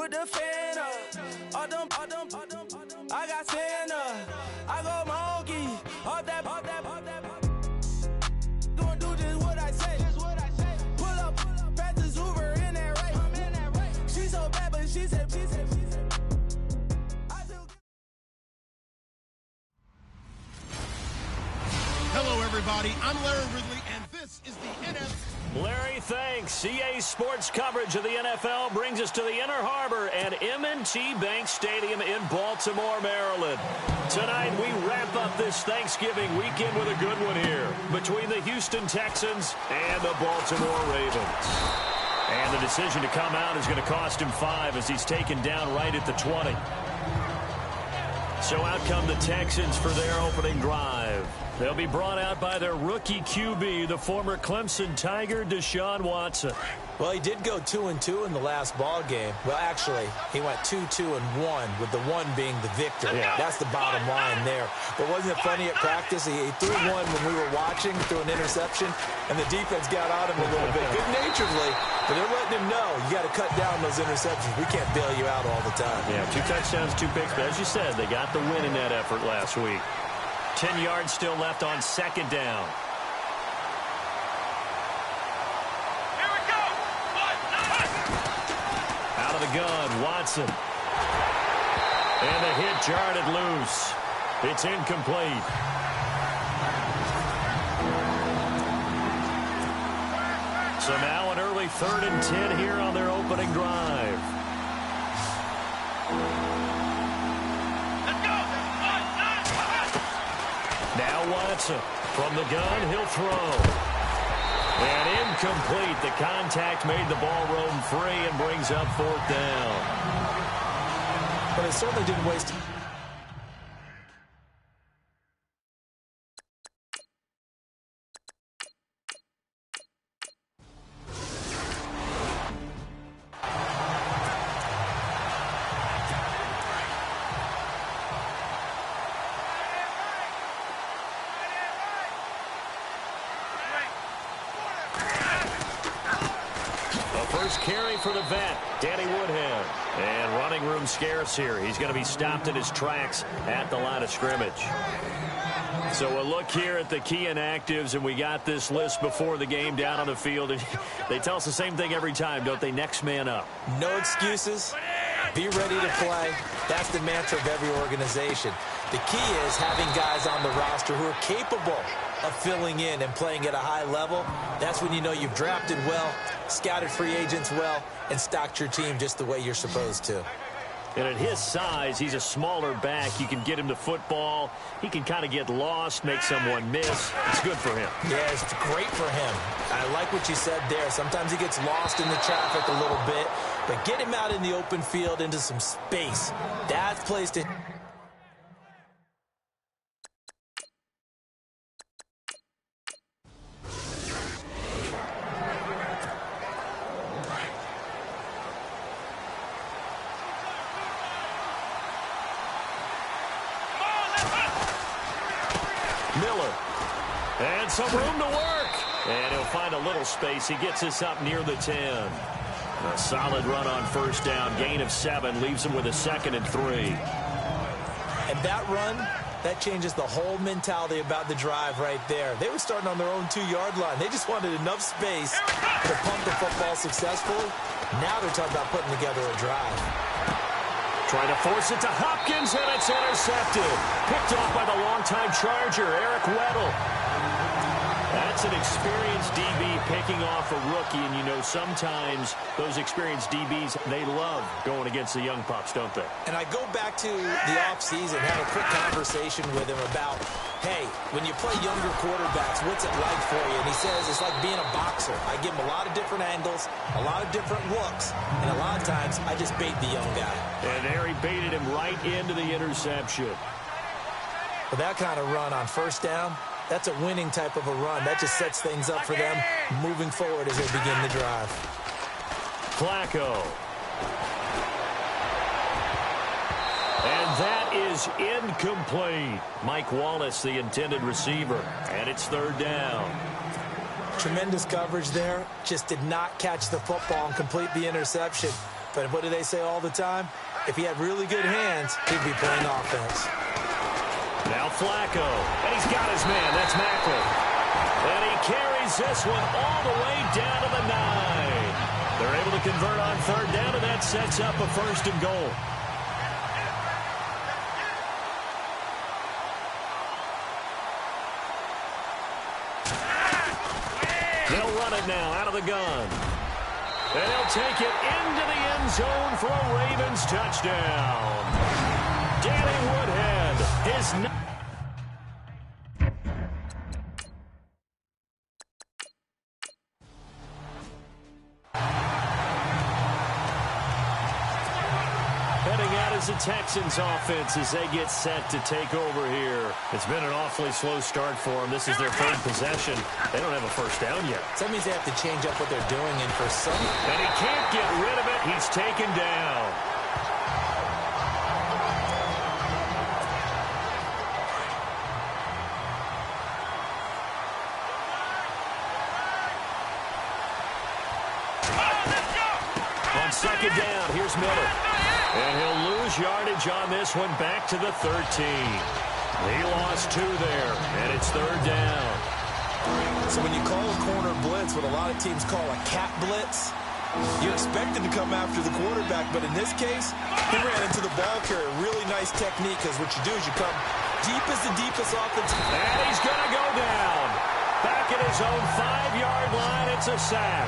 with the fan up. All them, I got Santa. I go monkey. Off that. Gonna do just what I say. Pull up, practice Uber in that race. She so bad, but she said. Hello, everybody. I'm Larry Ridley, and this is the NFL. Larry, thanks. CA Sports coverage of the NFL brings us to the Inner Harbor at M&T Bank Stadium in Baltimore, Maryland. Tonight, we wrap up this Thanksgiving weekend with a good one here between the Houston Texans and the Baltimore Ravens. And the decision to come out is going to cost him 5 as he's taken down right at the 20. So out come the Texans for their opening drive. They'll be brought out by their rookie QB, the former Clemson Tiger, Deshaun Watson. Well, he did go 2-2 in the last ball game. Well, actually, he went 2-2-1, with the 1 being the victor. Yeah. That's the bottom line there. But wasn't it funny at practice? He threw one when we were watching, threw an interception, and the defense got on him a little bit, good-naturedly. But they're letting him know, you got to cut down those interceptions. We can't bail you out all the time. Yeah, 2 touchdowns, 2 picks. But as you said, they got the win in that effort last week. 10 yards still left on second down. Here we go. Out of the gun, Watson. And the hit jarred it loose. It's incomplete. So now an early 3rd and 10 here on their opening drive. Now Watson from the gun, he'll throw. And incomplete. The contact made the ball roam free and brings up 4th down. But it certainly didn't waste. Carry for the vet, Danny Woodhead. And running room scarce here. He's going to be stopped in his tracks at the line of scrimmage. So we'll look here at the key inactives, and we got this list before the game down on the field. They tell us the same thing every time, don't they? Next man up. No excuses. Be ready to play. That's the mantra of every organization. The key is having guys on the roster who are capable of filling in and playing at a high level. That's when you know you've drafted well, scouted free agents well, and stocked your team just the way you're supposed to. And at his size, he's a smaller back. You can get him to football. He can kind of get lost, make someone miss. It's good for him. Yeah, it's great for him. I like what you said there. Sometimes he gets lost in the traffic a little bit, but get him out in the open field into some space. That's place to... Miller. And some room to work. And he'll find a little space. He gets us up near the 10. A solid run on 1st down. Gain of 7. Leaves him with a 2nd and 3. And that run, that changes the whole mentality about the drive right there. They were starting on their own 2-yard line. They just wanted enough space to pump the football successfully. Now they're talking about putting together a drive. Trying to force it to Hopkins, and it's intercepted. Picked off by the longtime Charger, Eric Weddle. That's an experienced DB picking off a rookie, and you know sometimes those experienced DBs, they love going against the young pups, don't they? And I go back to the offseason, had a quick conversation with him about, hey, when you play younger quarterbacks, what's it like for you? And he says it's like being a boxer. I give him a lot of different angles, a lot of different looks, and a lot of times I just bait the young guy. And there he baited him right into the interception. With that kind of run on 1st down, that's a winning type of a run. That just sets things up for them moving forward as they begin the drive. Flacco. And that is incomplete. Mike Wallace, the intended receiver. And it's 3rd down. Tremendous coverage there. Just did not catch the football and complete the interception. But what do they say all the time? If he had really good hands, he'd be playing offense. Now Flacco, and he's got his man. That's Macklin. And he carries this one all the way down to the 9. They're able to convert on third down, and that sets up a 1st and goal. They'll run it now out of the gun. And he'll take it into the end zone for a Ravens touchdown. Danny Woodhead, his... Heading out is the Texans offense as they get set to take over here. It's been an awfully slow start for them. This is their 3rd possession. They don't have a 1st down yet. So that means they have to change up what they're doing, and for some... And he can't get rid of it. He's taken down. On 2nd down, here's Miller. And he'll lose yardage on this one back to the 13. He lost 2 there, and it's 3rd down. So when you call a corner blitz, what a lot of teams call a cat blitz, you expect him to come after the quarterback, but in this case, he ran into the ball carrier. Really nice technique, because what you do is you come deep as the deepest offense. And he's going to go down. Back at his own 5-yard line, it's a sack.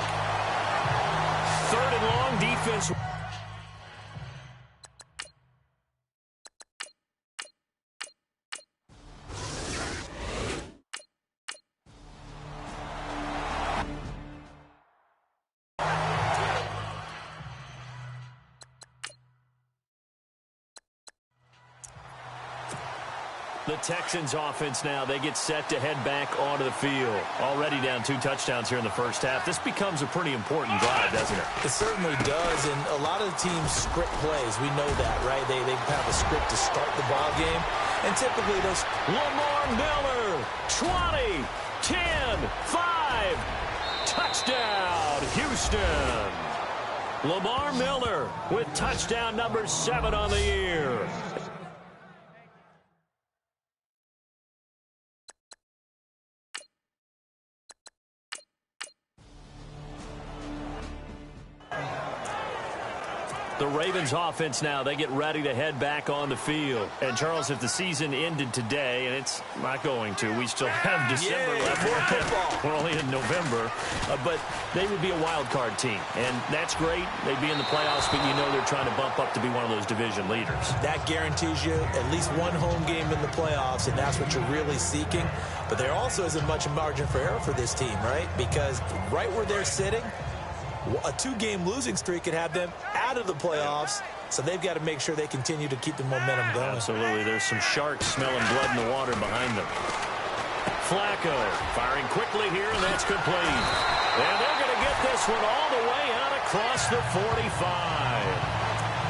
3rd and long, defense. The Texans offense now, they get set to head back onto the field. Already down 2 touchdowns here in the 1st half. This becomes a pretty important drive, doesn't it? It certainly does, and a lot of the teams script plays. We know that, right? They have a script to start the ball game, and typically those... Lamar Miller, 20, 10, 5, touchdown, Houston. Lamar Miller with touchdown number 7 on the year. The Ravens offense now, they get ready to head back on the field. And, Charles, if the season ended today, and it's not going to, we still have December left. We're only in November. But they would be a wild card team. And that's great. They'd be in the playoffs, but you know they're trying to bump up to be one of those division leaders. That guarantees you at least one home game in the playoffs, and that's what you're really seeking. But there also isn't much margin for error for this team, right? Because right where they're sitting, a 2-game losing streak could have them out of the playoffs, so they've got to make sure they continue to keep the momentum going. Absolutely. There's some sharks smelling blood in the water behind them. Flacco firing quickly here, and that's complete. And they're going to get this one all the way out across the 45.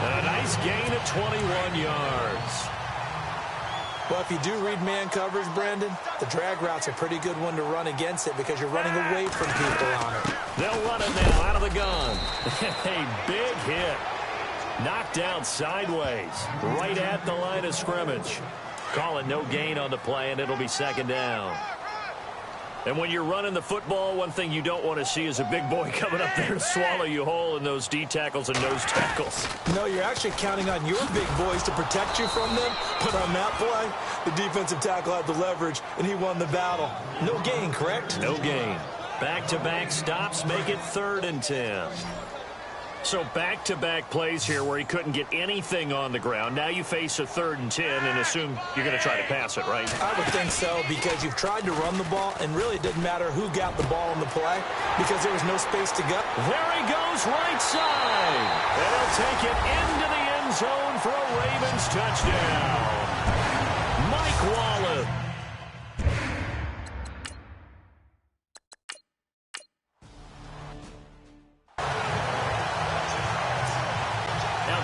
And a nice gain of 21 yards. Well, if you do read man coverage, Brandon, the drag route's a pretty good one to run against it because you're running away from people on it. They'll run it now out of the gun. A big hit. Knocked down sideways, right at the line of scrimmage. Call it no gain on the play, and it'll be 2nd down. And when you're running the football, one thing you don't want to see is a big boy coming up there to swallow you whole in those D tackles and nose tackles. No, you're actually counting on your big boys to protect you from them. But on that play, the defensive tackle had the leverage, and he won the battle. No gain, correct? No gain. Back-to-back stops make it 3rd and 10. So back-to-back plays here where he couldn't get anything on the ground. Now you face a 3rd and 10 and assume you're going to try to pass it, right? I would think so, because you've tried to run the ball, and really it didn't matter who got the ball on the play because there was no space to go. There he goes, right side. And he'll take it into the end zone for a Ravens touchdown. Mike Wallace.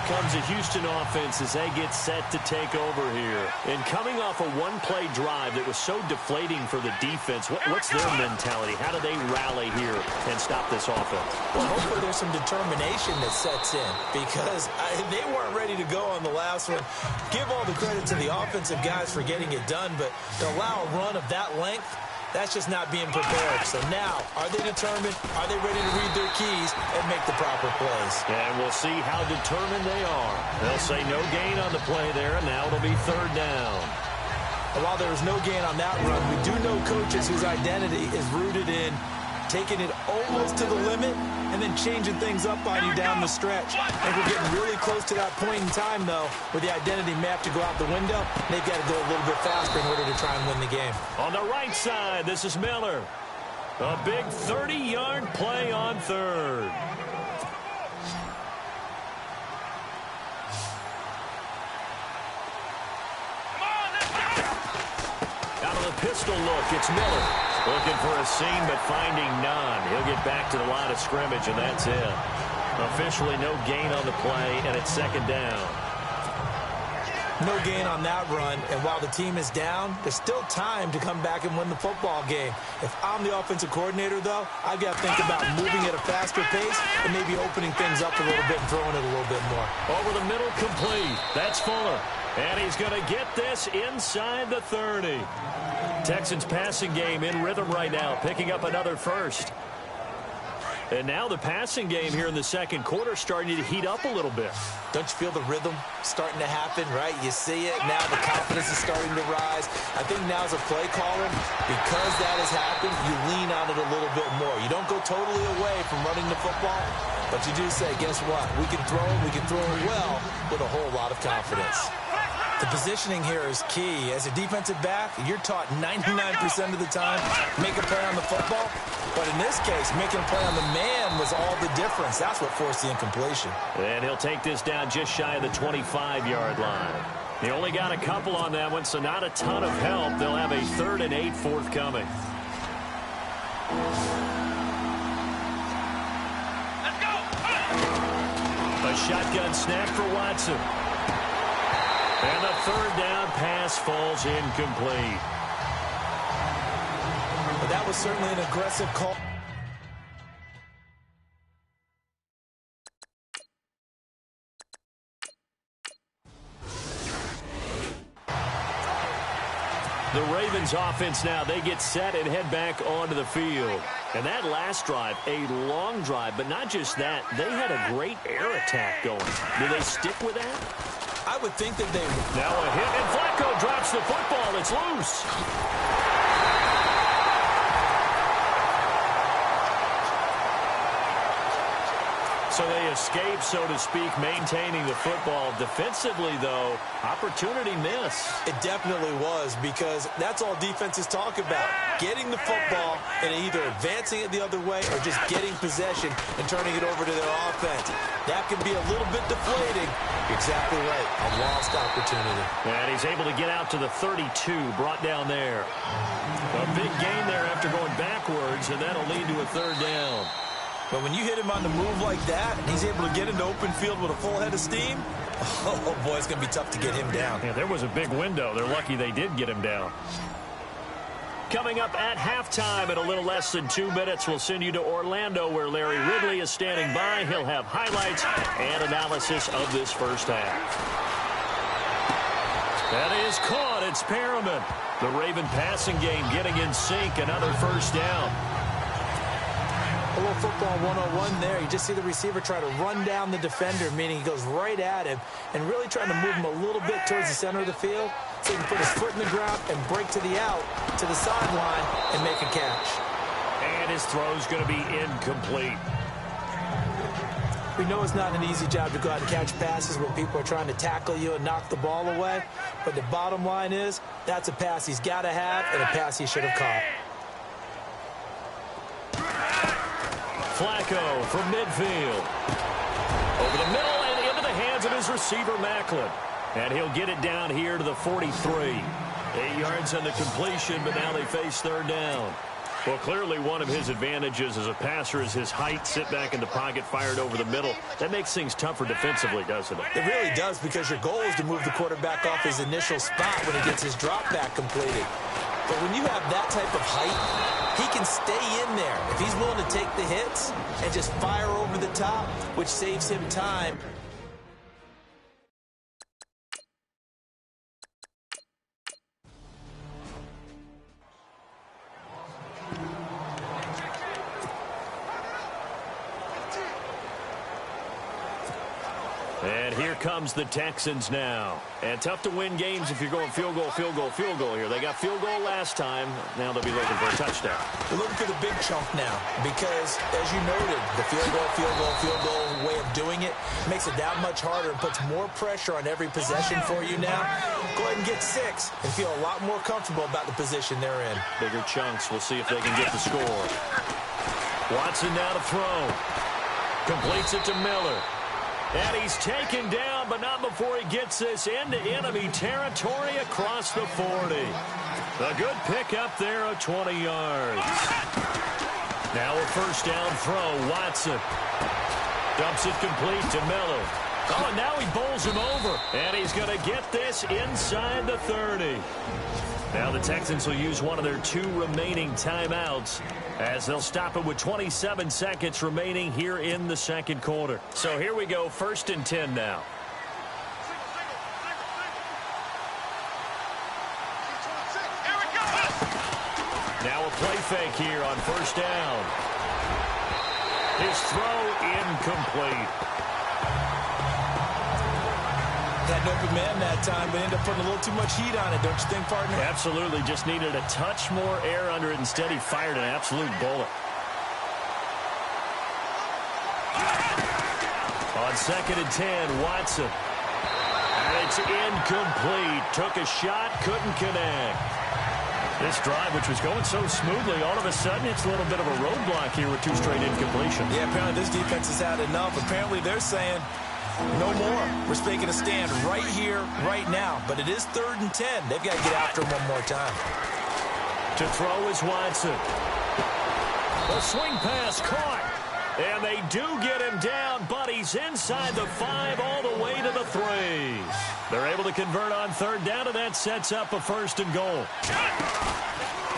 Comes comes the Houston offense as they get set to take over here. And coming off a one-play drive that was so deflating for the defense, what's their mentality? How do they rally here and stop this offense? Well, hopefully there's some determination that sets in because they weren't ready to go on the last one. Give all the credit to the offensive guys for getting it done, but to allow a run of that length, that's just not being prepared. So now, are they determined? Are they ready to read their keys and make the proper plays? And we'll see how determined they are. They'll say no gain on the play there, and now it'll be third down. And while there was no gain on that run, we do know coaches whose identity is rooted in taking it almost to the limit and then changing things up on you down the stretch. I think we're getting really close to that point in time, though, where the identity may have to go out the window. They've got to go a little bit faster in order to try and win the game. On the right side, this is Miller. A big 30-yard play on third. Out of the pistol look, it's Miller. Looking for a seam, but finding none. He'll get back to the line of scrimmage, and that's it. Officially no gain on the play, and it's second down. No gain on that run, and while the team is down, there's still time to come back and win the football game. If I'm the offensive coordinator, though, I've got to think about moving at a faster pace and maybe opening things up a little bit and throwing it a little bit more. Over the middle, complete. That's Fuller. And he's going to get this inside the 30. Texans passing game in rhythm right now, picking up another first. And now the passing game here in the second quarter starting to heat up a little bit. Don't you feel the rhythm starting to happen, right? You see it. Now the confidence is starting to rise. I think now as a play caller, because that has happened, you lean on it a little bit more. You don't go totally away from running the football, but you do say, guess what? We can throw it well with a whole lot of confidence. The positioning here is key. As a defensive back, you're taught 99% of the time, make a play on the football. But in this case, making a play on the man was all the difference. That's what forced the incompletion. And he'll take this down just shy of the 25-yard line. He only got a couple on that one, so not a ton of help. They'll have a 3rd and 8 forthcoming. Let's go. A shotgun snap for Watson. And the 3rd down pass falls incomplete. But that was certainly an aggressive call. The Ravens offense now, they get set and head back onto the field. And that last drive, a long drive, but not just that, they had a great air attack going. Do they stick with that? I would think that they would. Now a hit, and Flacco drops the football. It's loose. So they escape, so to speak, maintaining the football. Defensively, though, opportunity miss. It definitely was, because that's all defenses talk about. Getting the football and either advancing it the other way or just getting possession and turning it over to their offense. That can be a little bit deflating. Exactly right. A lost opportunity. And he's able to get out to the 32, brought down there. A big gain there after going backwards, and that'll lead to a 3rd down. But when you hit him on the move like that, and he's able to get into open field with a full head of steam, oh boy, it's going to be tough to get him down. Yeah, there was a big window. They're lucky they did get him down. Coming up at halftime in a little less than 2 minutes, we'll send you to Orlando, where Larry Ridley is standing by. He'll have highlights and analysis of this first half. That is caught. It's Perriman. The Raven passing game getting in sync. Another first down. A little football 101 there. You just see the receiver try to run down the defender, meaning he goes right at him and really trying to move him a little bit towards the center of the field so he can put his foot in the ground and break to the out, to the sideline, and make a catch. And his throw's going to be incomplete. We know it's not an easy job to go out and catch passes when people are trying to tackle you and knock the ball away, but the bottom line is that's a pass he's got to have and a pass he should have caught. Flacco from midfield. Over the middle and into the hands of his receiver, Macklin. And he'll get it down here to the 43. 8 yards on the completion, but now they face 3rd down. Well, clearly one of his advantages as a passer is his height. Sit back in the pocket, fired over the middle. That makes things tougher defensively, doesn't it? It really does, because your goal is to move the quarterback off his initial spot when he gets his drop back completed. But when you have that type of height, he can stay in there if he's willing to take the hits and just fire over the top, which saves him time. And here comes the Texans now. And tough to win games if you're going field goal, field goal, field goal here. They got field goal last time. Now they'll be looking for a touchdown. They're looking for the big chunk now because, as you noted, the field goal way of doing it makes it that much harder and puts more pressure on every possession for you now. Go ahead and get 6 and feel a lot more comfortable about the position they're in. Bigger chunks. We'll see if they can get the score. Watson now to throw. Completes it to Miller. And he's taken down, but not before he gets this into enemy territory across the 40. A good pickup there of 20 yards. Now a first down throw. Watson dumps it complete to Miller. Oh, and now he bowls him over. And he's going to get this inside the 30. Now the Texans will use one of their 2 remaining timeouts as they'll stop it with 27 seconds remaining here in the second quarter. So here we go, 1st and 10 now. Now a play fake here on first down. His throw incomplete. Had an open man that time, but ended up putting a little too much heat on it, don't you think, partner? Absolutely. Just needed a touch more air under it. Instead, he fired an absolute bullet. On 2nd and 10, Watson. And it's incomplete. Took a shot, couldn't connect. This drive, which was going so smoothly, all of a sudden it's a little bit of a roadblock here with 2 straight incompletions. Yeah, apparently this defense has had enough. Apparently they're saying, no more. We're making a stand right here, right now. But it is 3rd and 10. They've got to get after him one more time. To throw is Watson. The swing pass caught. And they do get him down, but he's inside the 5 all the way to the 3. They're able to convert on 3rd down, and that sets up a 1st and goal.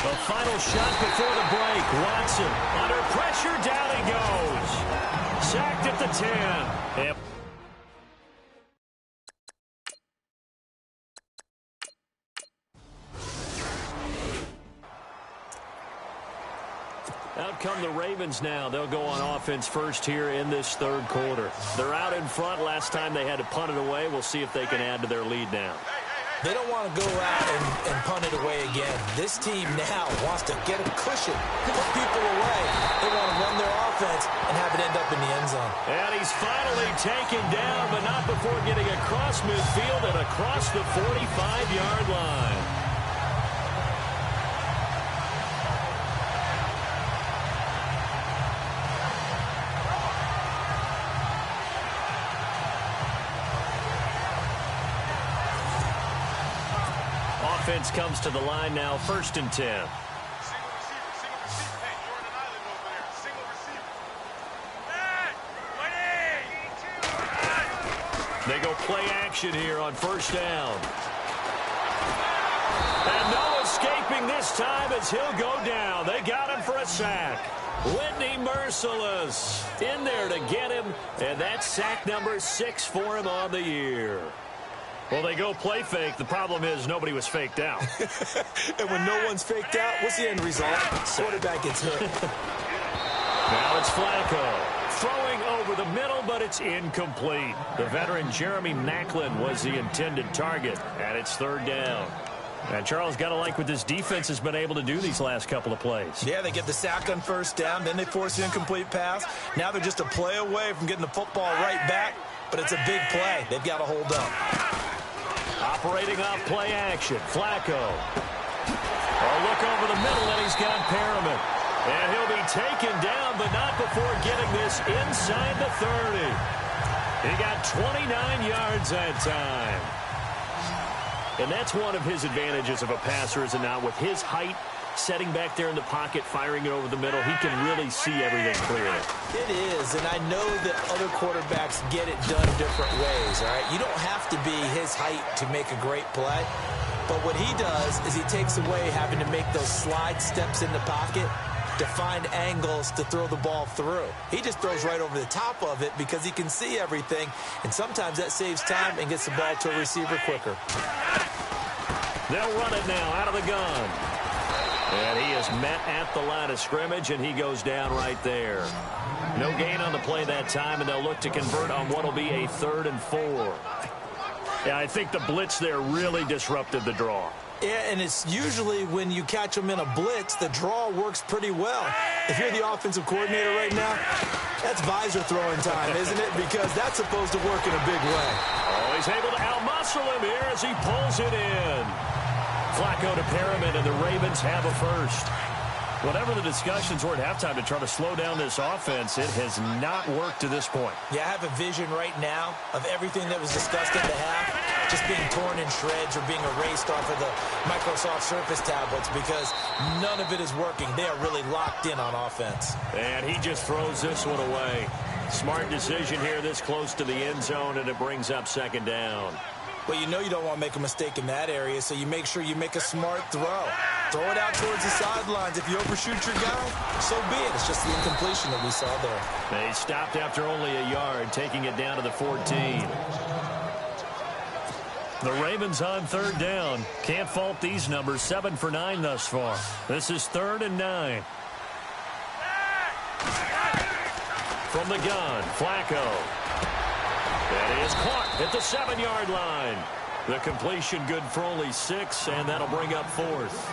The final shot before the break. Watson under pressure. Down he goes. Sacked at the 10. Yep. Out come the Ravens now. They'll go on offense first here in this 3rd quarter. They're out in front. Last time they had to punt it away. We'll see if they can add to their lead now. They don't want to go out and punt it away again. This team now wants to get a cushion, put people away. They want to run their offense and have it end up in the end zone. And he's finally taken down, but not before getting across midfield and across the 45-yard line. Offense comes to the line now, 1st and 10. Single receiver. Hey, you're on an island over there. Single receiver. They go play action here on 1st down. And no escaping this time as he'll go down. They got him for a sack. Whitney Merciless in there to get him, and that's sack number 6 for him on the year. Well, they go play fake. The problem is nobody was faked out. And when no one's faked out, what's the end result? Quarterback gets hit. Now it's Flacco. Throwing over the middle, but it's incomplete. The veteran Jeremy Maclin was the intended target, and it's 3rd down. And Charles, got to like what this defense has been able to do these last couple of plays. Yeah, they get the sack on 1st down, then they force the incomplete pass. Now they're just a play away from getting the football right back, but it's a big play. They've got to hold up. Operating off play action, Flacco. A look over the middle, and he's got Perriman. And he'll be taken down, but not before getting this inside the 30. He got 29 yards that time. And that's one of his advantages of a passer, is it not? With his height, setting back there in the pocket, firing it over the middle, he can really see everything clearly. It is, and I know that other quarterbacks get it done different ways, all right? You don't have to be his height to make a great play, but what he does is he takes away having to make those slide steps in the pocket to find angles to throw the ball through. He just throws right over the top of it because he can see everything, and sometimes that saves time and gets the ball to a receiver quicker. They'll run it now out of the gun. And he is met at the line of scrimmage, and he goes down right there. No gain on the play that time, and they'll look to convert on what will be a 3rd and 4. Yeah, I think the blitz there really disrupted the draw. Yeah, and it's usually when you catch them in a blitz, the draw works pretty well. If you're the offensive coordinator right now, that's visor throwing time, isn't it? Because that's supposed to work in a big way. Oh, he's able to out-muscle him here as he pulls it in. Flacco to Perriman, and the Ravens have a first. Whatever the discussions were at halftime to try to slow down this offense, it has not worked to this point. Yeah, I have a vision right now of everything that was discussed at the half just being torn in shreds or being erased off of the Microsoft Surface tablets because none of it is working. They are really locked in on offense. And he just throws this one away. Smart decision here this close to the end zone, and it brings up 2nd down. Well, you know you don't want to make a mistake in that area, so you make sure you make a smart throw. Throw it out towards the sidelines. If you overshoot your guy, so be it. It's just the incompletion that we saw there. They stopped after only a yard, taking it down to the 14. The Ravens on 3rd down. Can't fault these numbers. 7 for 9 thus far. This is 3rd and 9. From the gun, Flacco. That is caught at the 7-yard line. The completion good for only 6, and that'll bring up 4th.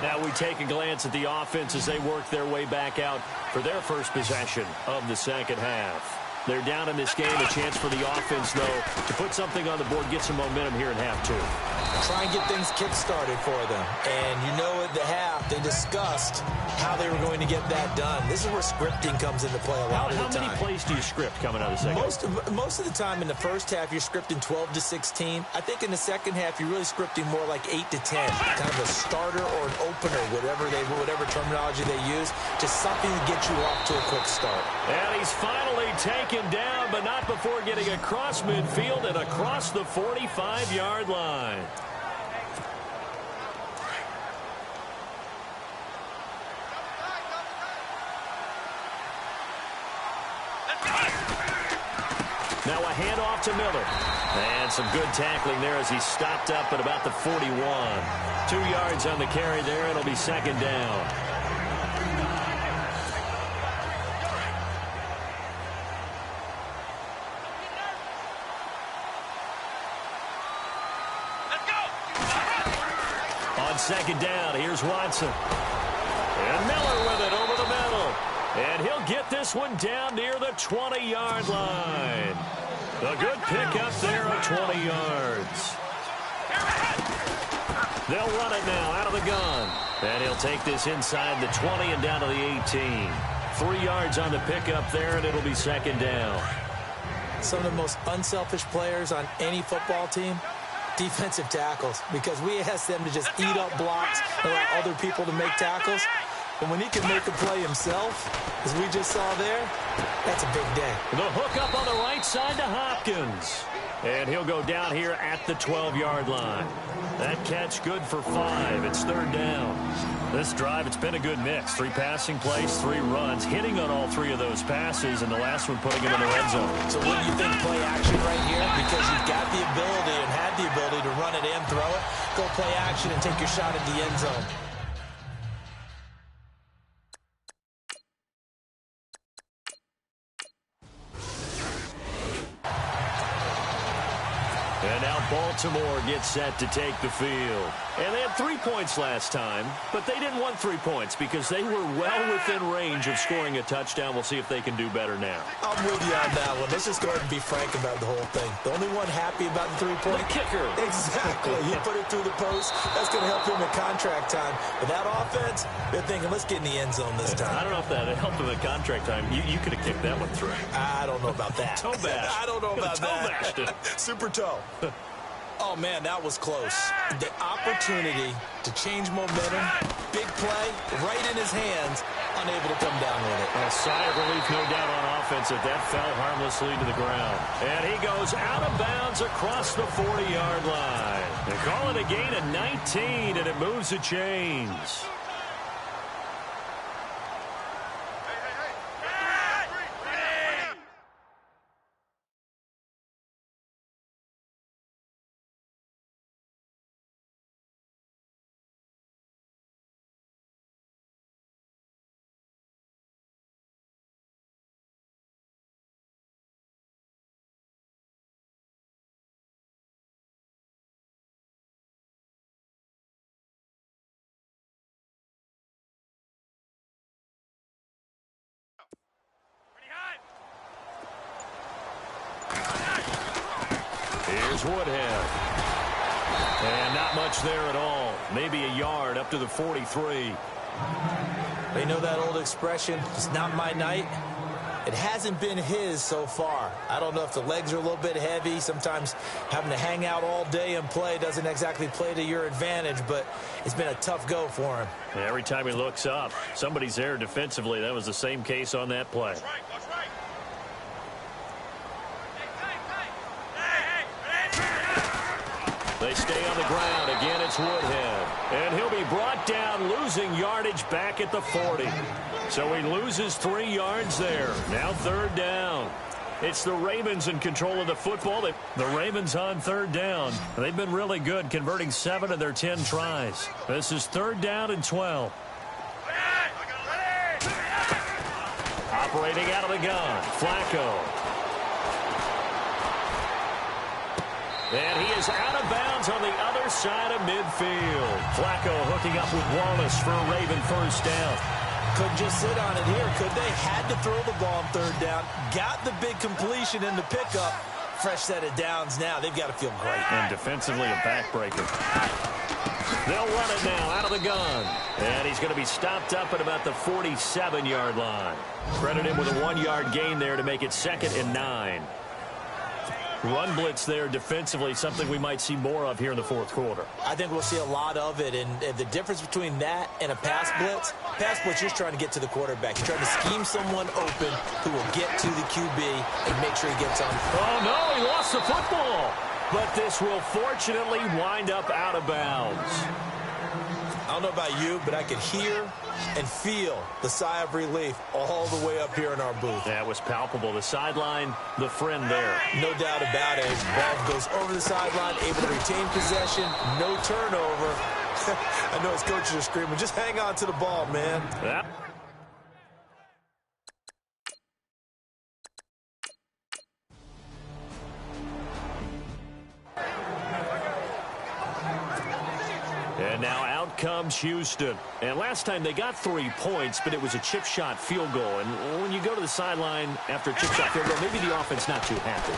Now we take a glance at the offense as they work their way back out for their first possession of the 2nd half. They're down in this game. A chance for the offense, though, to put something on the board, get some momentum here in half 2. Try and get things kick-started for them. And you know at the half, they discussed how they were going to get that done. This is where scripting comes into play a lot of the time. How many plays do you script coming out of the second? Most of the time in the first half, you're scripting 12 to 16. I think in the second half, you're really scripting more like 8 to 10. Kind of a starter or an opener, whatever terminology they use. Just something to get you off to a quick start. And he's finally taken down, but not before getting across midfield and across the 45-yard line. Now a handoff to Miller. And some good tackling there as he stopped up at about the 41. 2 yards on the carry there. It'll be 2nd down. On 2nd down, here's Watson. And Miller with it over the middle. And he'll get this one down near the 20-yard line. A good pickup there of 20 yards. They'll run it now out of the gun. And he'll take this inside the 20 and down to the 18. 3 yards on the pickup there, and it'll be 2nd down. Some of the most unselfish players on any football team, defensive tackles, because we ask them to just eat up blocks and allow other people to make tackles. But when he can make a play himself, as we just saw there, that's a big day. The hook up on the right side to Hopkins. And he'll go down here at the 12-yard line. That catch good for 5. It's 3rd down. This drive, it's been a good mix. 3 passing plays, 3 runs, hitting on all 3 of those passes, and the last one putting him in the red zone. So what do you think play action right here? Because you've got the ability and had the ability to run it and throw it. Go play action and take your shot at the end zone. And now Baltimore gets set to take the field. And they had 3 points last time, but they didn't want 3 points because they were well within range of scoring a touchdown. We'll see if they can do better now. I'm with you on that one. Let's just go ahead and be frank about the whole thing. The only one happy about the 3-point kicker. Exactly. He put it through the post. That's going to help him in contract time. But that offense, they're thinking, let's get in the end zone this time. I don't know if that helped him in contract time. You could have kicked that one through. I don't know about that. Toe bash. I don't know about that. Toe bashed it. Super toe. Oh, man, that was close. The opportunity to change momentum, big play, right in his hands, unable to come down with it. A sigh of relief, no doubt, on offense that fell harmlessly to the ground. And he goes out of bounds across the 40-yard line. They call it a gain of 19, and it moves the chains. Here's Woodhead. And not much there at all. Maybe a yard up to the 43. They know that old expression, it's not my night. It hasn't been his so far. I don't know if the legs are a little bit heavy. Sometimes having to hang out all day and play doesn't exactly play to your advantage, but it's been a tough go for him. And every time he looks up, somebody's there defensively. That was the same case on that play. That's right. They stay on the ground. Again, it's Woodhead. And he'll be brought down, losing yardage back at the 40. So he loses 3 yards there. Now 3rd down. It's the Ravens in control of the football. The Ravens on 3rd down. They've been really good, converting 7 of their 10 tries. This is 3rd down and 12. Operating out of the gun, Flacco. And he is out of bounds on the other side of midfield. Flacco hooking up with Wallace for a Raven 1st down. Couldn't just sit on it here, could they? Had to throw the ball on 3rd down. Got the big completion in the pickup. Fresh set of downs now. They've got to feel great. And defensively a backbreaker. They'll run it now out of the gun. And he's going to be stopped up at about the 47-yard line. Credit him with a 1-yard gain there to make it 2nd and 9. Run blitz there defensively, something we might see more of here in the 4th quarter. I think we'll see a lot of it, and the difference between that and a pass blitz, you're just trying to get to the quarterback. You're trying to scheme someone open who will get to the QB and make sure he gets on. Oh, no, he lost the football. But this will fortunately wind up out of bounds. I don't know about you, but I could hear and feel the sigh of relief all the way up here in our booth. That was palpable. The sideline, the friend there. No doubt about it. Ball goes over the sideline, able to retain possession, no turnover. I know his coaches are screaming, just hang on to the ball, man. Yeah. And now out comes Houston. And last time they got 3 points, but it was a chip shot field goal. And when you go to the sideline after a chip shot field goal, maybe the offense not too happy.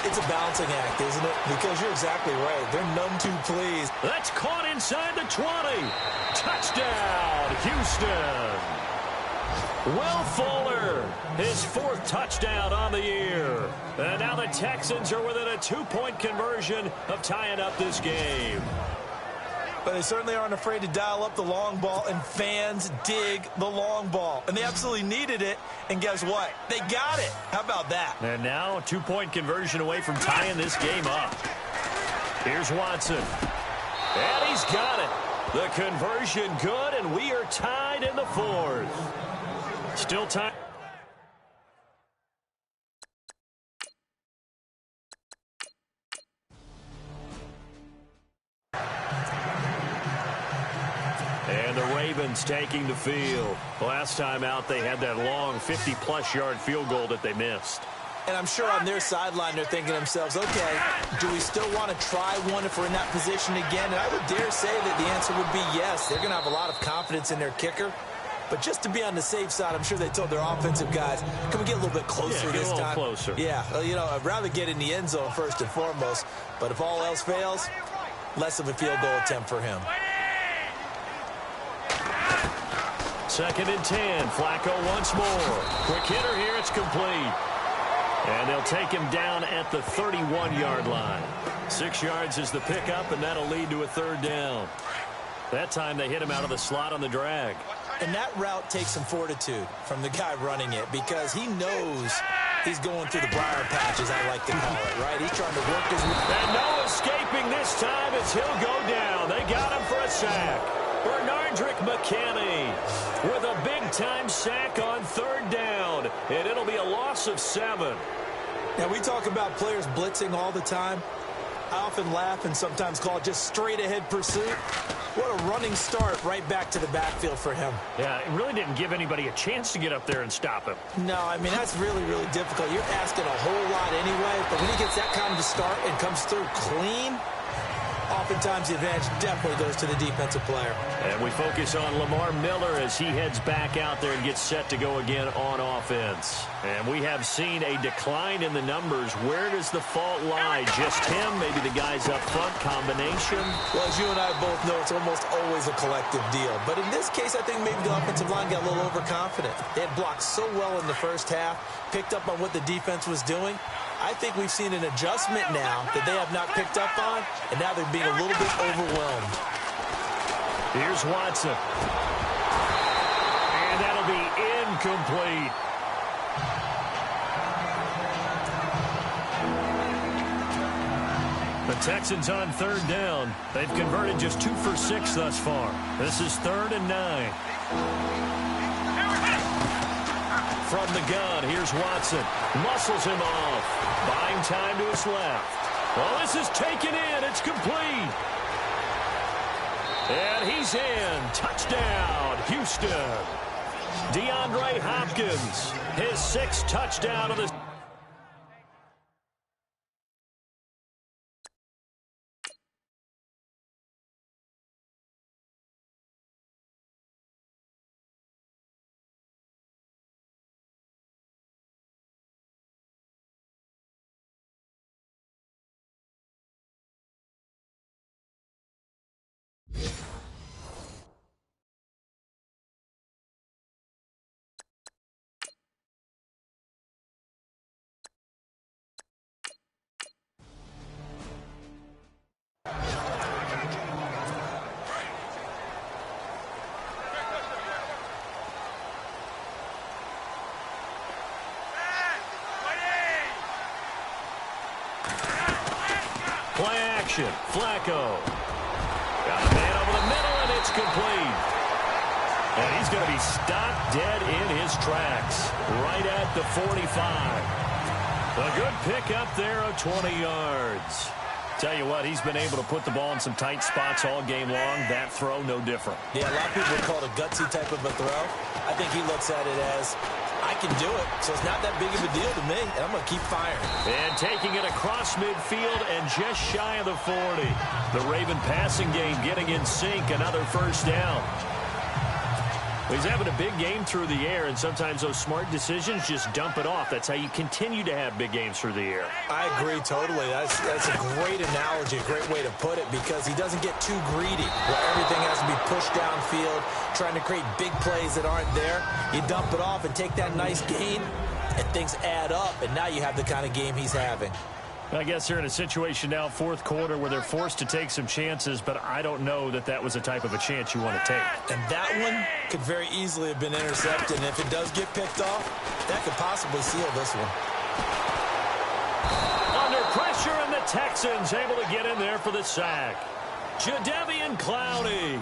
It's a balancing act, isn't it? Because you're exactly right. They're none too pleased. That's caught inside the 20. Touchdown, Houston. Will Fuller, his 4th touchdown on the year. And now the Texans are within a 2-point conversion of tying up this game. But they certainly aren't afraid to dial up the long ball, and fans dig the long ball. And they absolutely needed it, and guess what? They got it. How about that? And now a 2-point conversion away from tying this game up. Here's Watson. And he's got it. The conversion good, and we are tied in the 4th. Still tied. And the Ravens taking the field. Last time out, they had that long 50-plus yard field goal that they missed. And I'm sure on their sideline they're thinking to themselves, okay, do we still want to try one if we're in that position again? And I would dare say that the answer would be yes. They're going to have a lot of confidence in their kicker. But just to be on the safe side, I'm sure they told their offensive guys, can we get a little bit closer this time? Get a little closer. Yeah, well, you know, I'd rather get in the end zone first and foremost. But if all else fails, less of a field goal attempt for him. 2nd and 10. Flacco once more. Quick hitter here. It's complete. And they'll take him down at the 31-yard line. 6 yards is the pickup, and that'll lead to a 3rd down. That time they hit him out of the slot on the drag. And that route takes some fortitude from the guy running it because he knows he's going through the briar patch, as I like to call it, right? He's trying to work his way. And no escaping this time as he'll go down. They got him for a sack. Bernardrick McKinney with a big-time sack on 3rd down. And it'll be a loss of 7. Now, we talk about players blitzing all the time. I often laugh and sometimes call it just straight-ahead pursuit. What a running start right back to the backfield for him. Yeah, it really didn't give anybody a chance to get up there and stop him. No, I mean, that's really, really difficult. You're asking a whole lot anyway, but when he gets that kind of start and comes through clean, oftentimes the advantage definitely goes to the defensive player. And we focus on Lamar Miller as he heads back out there and gets set to go again on offense. And we have seen a decline in the numbers. Where does the fault lie? Just him? Maybe the guys up front? Combination? Well, as you and I both know, it's almost always a collective deal. But in this case, I think maybe the offensive line got a little overconfident. They had blocked so well in the first half, picked up on what the defense was doing. I think we've seen an adjustment now that they have not picked up on, and now they're being a little bit overwhelmed. Here's Watson. And that'll be incomplete. The Texans on 3rd down. They've converted just 2 for 6 thus far. This is 3rd and 9. From the gun, here's Watson. Muscles him off. Buying time to his left. Well, this is taken in. It's complete. And he's in. Touchdown, Houston. DeAndre Hopkins, his 6th touchdown of the season. Play action. Flacco. Got a man over the middle, and it's complete. And he's going to be stopped dead in his tracks. Right at the 45. A good pick up there of 20 yards. Tell you what, he's been able to put the ball in some tight spots all game long. That throw, no different. Yeah, a lot of people would call it a gutsy type of a throw. I think he looks at it as, I can do it, so it's not that big of a deal to me, and I'm going to keep firing. And taking it across midfield and just shy of the 40. The Raven passing game getting in sync, another 1st down. He's having a big game through the air, and sometimes those smart decisions just dump it off. That's how you continue to have big games through the air. I agree totally. That's a great analogy, a great way to put it, because he doesn't get too greedy where everything has to be pushed downfield, trying to create big plays that aren't there. You dump it off and take that nice gain, and things add up, and now you have the kind of game he's having. I guess they're in a situation now, 4th quarter, where they're forced to take some chances, but I don't know that that was the type of a chance you want to take. And that one could very easily have been intercepted, and if it does get picked off, that could possibly seal this one. Under pressure, and the Texans able to get in there for the sack. Jadeveon Clowney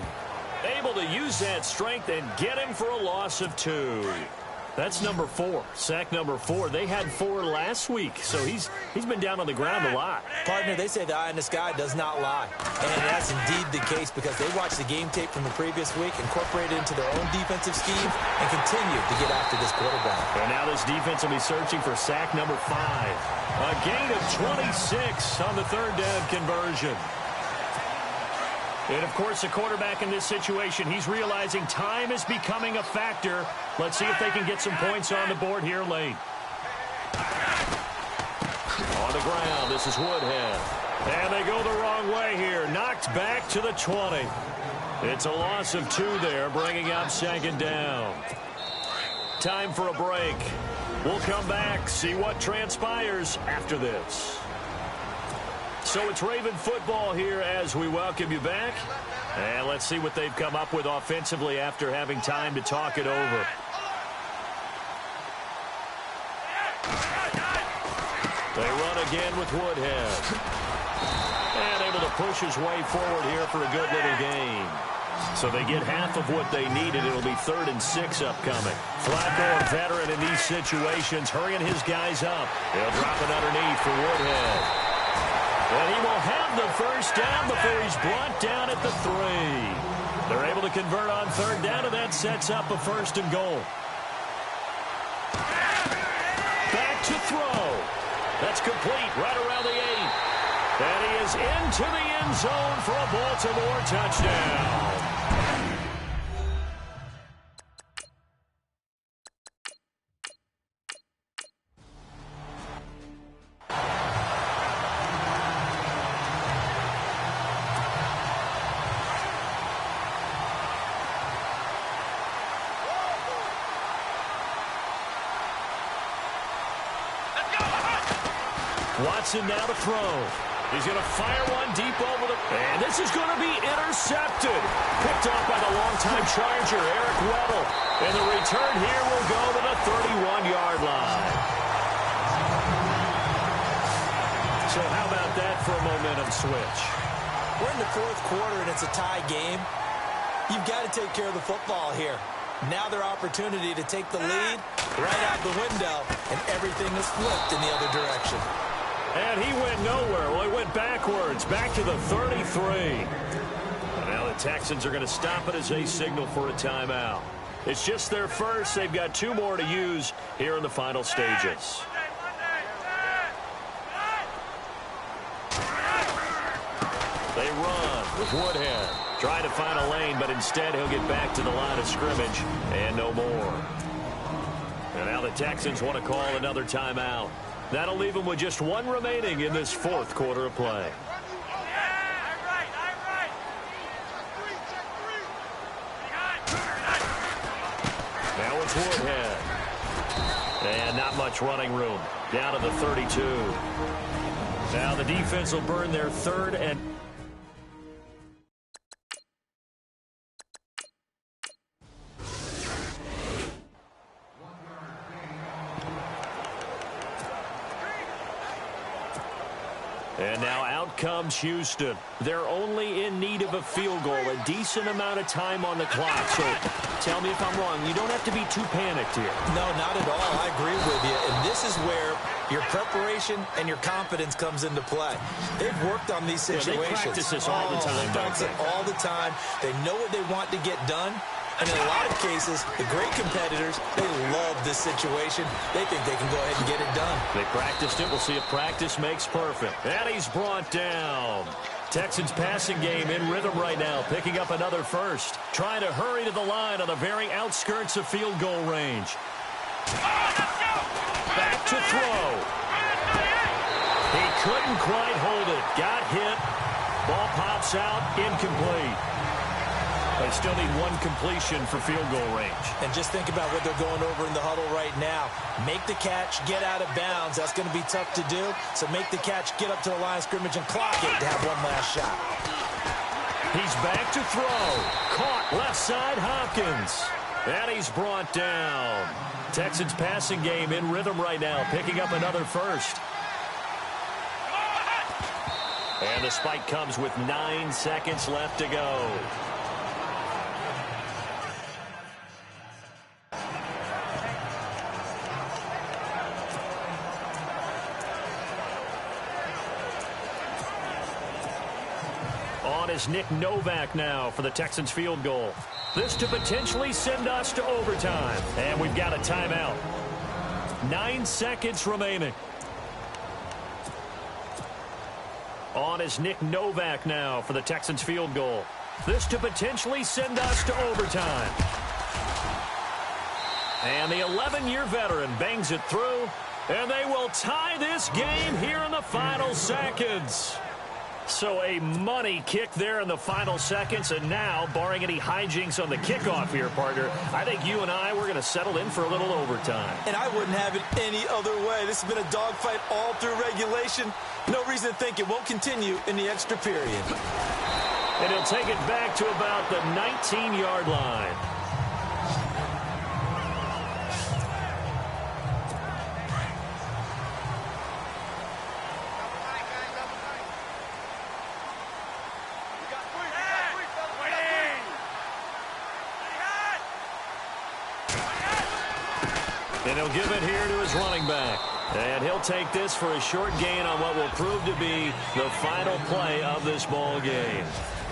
able to use that strength and get him for a loss of 2. That's number 4. Sack number 4. They had 4 last week, so he's been down on the ground a lot. Partner, they say the eye in the sky does not lie. And that's indeed the case because they watched the game tape from the previous week, incorporated it into their own defensive scheme, and continue to get after this quarterback. And now this defense will be searching for sack number 5. A gain of 26 on the third down conversion. And, of course, the quarterback in this situation, he's realizing time is becoming a factor. Let's see if they can get some points on the board here late. On the ground, this is Woodhead. And they go the wrong way here. Knocked back to the 20. It's a loss of 2 there, bringing up second down. Time for a break. We'll come back, see what transpires after this. So it's Raven football here as we welcome you back. And let's see what they've come up with offensively after having time to talk it over. They run again with Woodhead. And able to push his way forward here for a good little gain. So they get half of what they needed. It'll be 3rd and 6 upcoming. Flacco, a veteran in these situations, hurrying his guys up. He'll drop it underneath for Woodhead. And he will have the first down before he's brought down at the 3. They're able to convert on 3rd down, and that sets up a 1st and goal. Back to throw. That's complete right around the 8. And he is into the end zone for a Baltimore touchdown. Watson now to throw. He's going to fire one deep over the... And this is going to be intercepted. Picked off by the longtime Charger, Eric Weddle. And the return here will go to the 31-yard line. So how about that for a momentum switch? We're in the 4th quarter, and it's a tie game. You've got to take care of the football here. Now their opportunity to take the lead right out the window, and everything is flipped in the other direction. And he went nowhere. Well, he went backwards, back to the 33. And now the Texans are going to stop it as they signal for a timeout. It's just their first. They've got 2 more to use here in the final stages. They run with Woodhead. Trying to find a lane, but instead he'll get back to the line of scrimmage and no more. And now the Texans want to call another timeout. That'll leave them with just 1 remaining in this 4th quarter of play. Now it's Woodhead. And not much running room. Down to the 32. Now the defense will burn their 3rd and... And now out comes Houston. They're only in need of a field goal, a decent amount of time on the clock. So tell me if I'm wrong. You don't have to be too panicked here. No, not at all. I agree with you. And this is where your preparation and your confidence comes into play. They've worked on these situations. Yeah, they practice this all the time. They practice it all the time. They know what they want to get done. And in a lot of cases, the great competitors, they love this situation. They think they can go ahead and get it done. They practiced it. We'll see if practice makes perfect. And he's brought down. Texans passing game in rhythm right now, picking up another first. Trying to hurry to the line on the very outskirts of field goal range. Back to throw. He couldn't quite hold it. Got hit. Ball pops out. Incomplete. They still need 1 completion for field goal range. And just think about what they're going over in the huddle right now. Make the catch, get out of bounds. That's going to be tough to do. So make the catch, get up to the line of scrimmage, and clock it to have 1 last shot. He's back to throw. Caught left side, Hopkins. And he's brought down. Texans passing game in rhythm right now, picking up another first. And the spike comes with 9 seconds left to go. is Nick Novak now for the Texans field goal. This to potentially send us to overtime. And we've got a timeout. 9 seconds remaining. On is Nick Novak now for the Texans field goal. This to potentially send us to overtime. And the 11-year veteran bangs it through. And they will tie this game here in the final seconds. So a money kick there in the final seconds. And now, barring any hijinks on the kickoff here, partner, I think you and I, we're going to settle in for a little overtime. And I wouldn't have it any other way. This has been a dogfight all through regulation. No reason to think it won't continue in the extra period. And he'll take it back to about the 19-yard line. And he'll give it here to his running back. And he'll take this for a short gain on what will prove to be the final play of this ball game.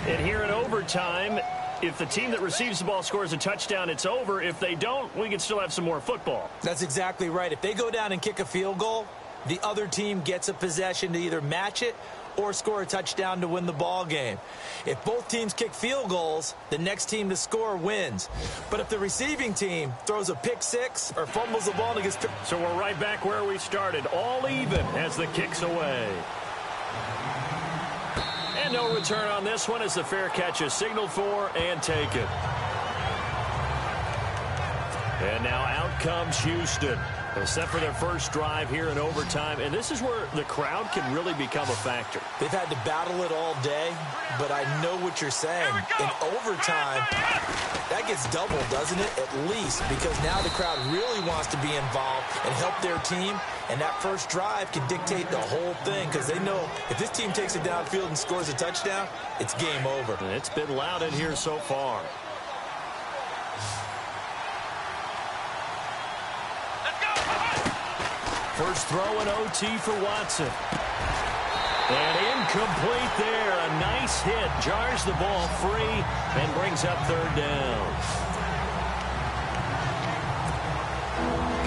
And here in overtime, if the team that receives the ball scores a touchdown, it's over. If they don't, we can still have some more football. That's exactly right. If they go down and kick a field goal, the other team gets a possession to either match it or score a touchdown to win the ball game. If both teams kick field goals, the next team to score wins. But if the receiving team throws a pick six or fumbles the ball and gets picked. So we're right back where we started, all even as the kick's away. And no return on this one as the fair catch is signaled for and taken. And now out comes Houston. Set for their first drive here in overtime. And this is where the crowd can really become a factor. They've had to battle it all day, but I know what you're saying. In overtime, that gets doubled, doesn't it? At least, because now the crowd really wants to be involved and help their team. And that first drive can dictate the whole thing because they know if this team takes it downfield and scores a touchdown, it's game over. And it's been loud in here so far. First throw in OT for Watson. And incomplete there. A nice hit. Jars the ball free and brings up third down.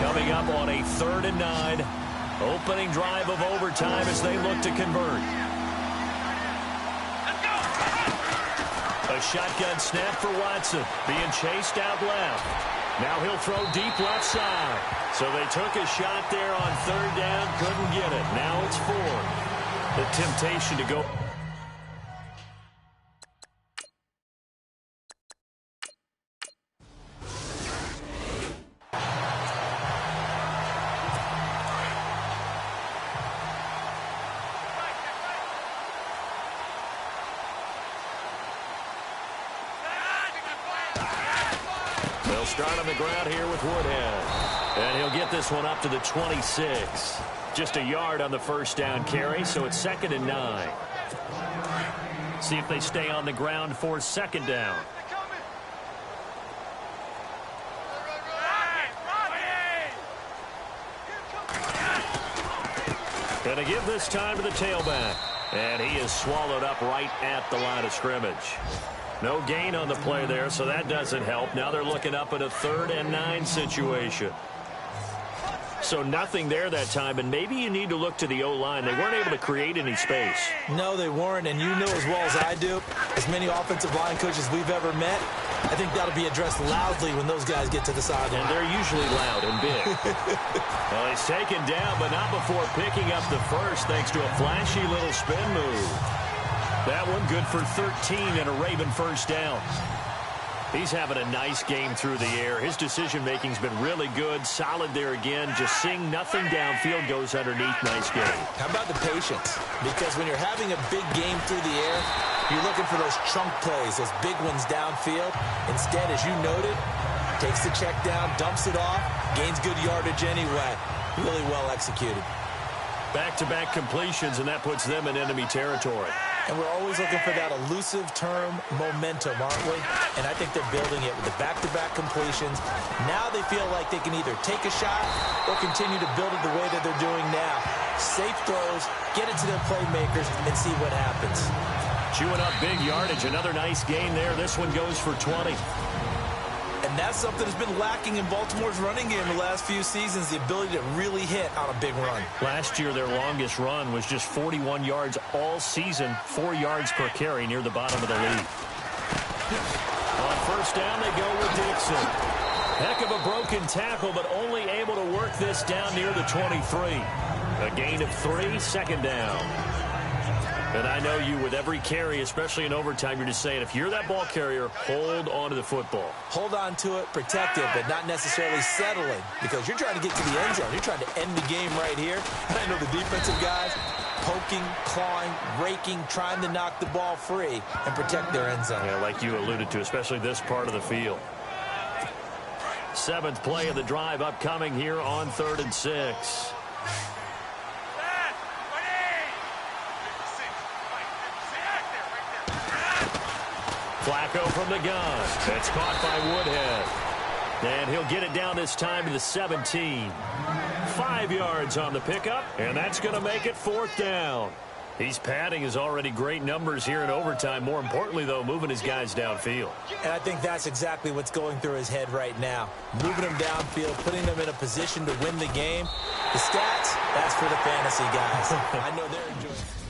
Coming up on a 3rd and 9. Opening drive of overtime as they look to convert. A shotgun snap for Watson. Being chased out left. Now he'll throw deep left side. So they took a shot there on 3rd down. Couldn't get it. Now it's 4th. The temptation to go. They'll start on the ground here with Woodhead. And he'll get this one up to the 26. Just a yard on the first down carry, so it's 2nd and 9. See if they stay on the ground for 2nd down. Going to give this time to the tailback. And he is swallowed up right at the line of scrimmage. No gain on the play there, so that doesn't help. Now they're looking up at a 3rd and 9 situation. So nothing there that time, and maybe you need to look to the O-line. They weren't able to create any space. No, they weren't, and you know as well as I do, as many offensive line coaches we've ever met, I think that'll be addressed loudly when those guys get to the sideline. And they're usually loud and big. Well, he's taken down, but not before picking up the first, thanks to a flashy little spin move. That one good for 13 and a Raven first down. He's having a nice game through the air. His decision-making's been really good. Solid there again. Just seeing nothing downfield goes underneath. Nice game. How about the patience? Because when you're having a big game through the air, you're looking for those chunk plays, those big ones downfield. Instead, as you noted, takes the check down, dumps it off, gains good yardage anyway. Really well executed. Back-to-back completions, and that puts them in enemy territory. And we're always looking for that elusive term momentum, aren't we? And I think they're building it with the back-to-back completions. Now they feel like they can either take a shot or continue to build it the way that they're doing now. Safe throws, get it to their playmakers, and see what happens. Chewing up big yardage. Another nice gain there. This one goes for 20. And that's something that's been lacking in Baltimore's running game the last few seasons, the ability to really hit on a big run. Last year, their longest run was just 41 yards all season, 4 yards per carry near the bottom of the league. On first down, they go with Dixon. Heck of a broken tackle, but only able to work this down near the 23. A gain of 3, second down. And I know you, with every carry, especially in overtime, you're just saying, if you're that ball carrier, hold on to the football. Hold on to it, protect it, but not necessarily settling, because you're trying to get to the end zone. You're trying to end the game right here. And I know the defensive guys poking, clawing, raking, trying to knock the ball free and protect their end zone. Yeah, like you alluded to, especially this part of the field. 7th play of the drive upcoming here on 3rd and 6. Flacco from the gun. It's caught by Woodhead. And he'll get it down this time to the 17. 5 yards on the pickup, and that's going to make it 4th down. He's padding his already great numbers here in overtime. More importantly, though, moving his guys downfield. And I think that's exactly what's going through his head right now. Moving them downfield, putting them in a position to win the game. The stats, that's for the fantasy guys. I know they're enjoying it.